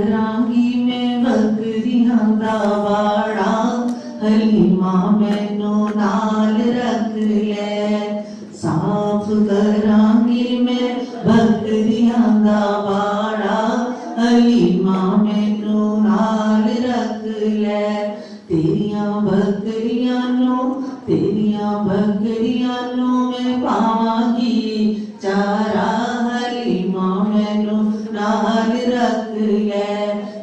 रांगी में बकरियां दा वाड़ा हलीमा मैनू नाल रख ले। साफ करांगी मैं बकरियां दा वाड़ा हलीमा मैनू नाल रख ले। तेरियां बकरियां नू मैं पावांगी चारा हलीमा मैनू नाल रख ले।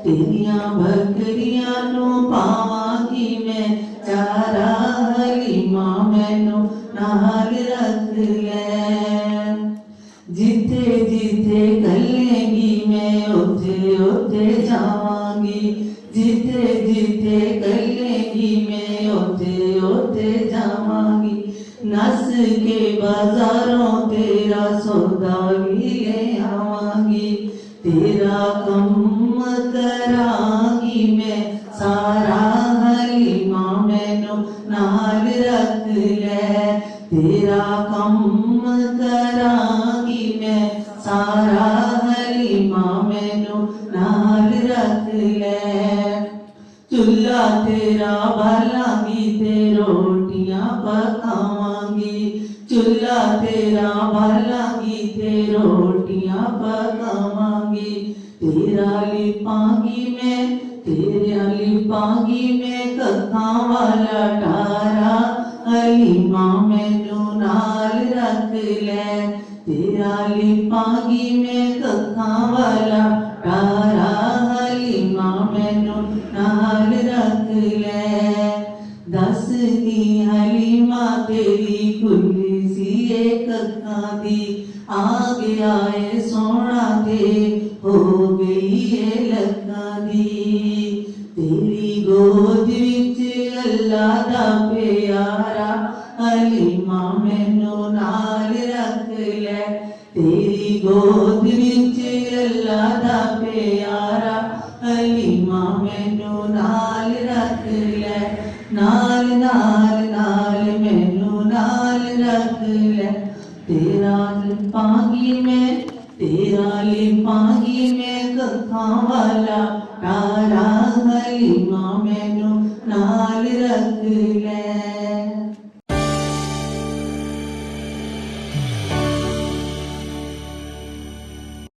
तेरियां बकरियां नू पावांगी मैं चारा हलीमा मैनू नाल रख ले। जिथे जिथे कहेगी मैं उथे उथे जावांगी। जिथे जिथे कहेगी मैं उथे उथे जावांगी। नस के बाजारों तेरा सौदा भी ले आवांगी। तेरा कम करांगी मैं सारा हलीमा मैनू नाल रख ले। तेरा कम करांगी मैं सारा हलीमा मैनू नाल रख ले। चुल्हा तेरा बालांगी ते रोटियां पकावांगी। चुल्हा तेरा बालांगी ते रोटियां पकावांगी। तेरा लिपांगी मैं कक्खां वाला टारा हलीमा मैनू नाल रख ले। तेरा लिपांगी मैं कक्खां वाला टारा हलीमा मैनू नाल रख ले। दस दी हलीमा तेरी खुली सी कक्खां दी। आ गया है सोना ते हो गई है लक्खां दी। तेरी गोद विच अल्लाह दा प्यारा हलीमा मैनू नाल रख ले। तेरी गोद विच अल्लाह दा प्यारा हलीमा मैनू नाल रख ले। नाल नाल नाल मैनू नाल रख ले। तेरा लिपांगी मैं कक्खां वाला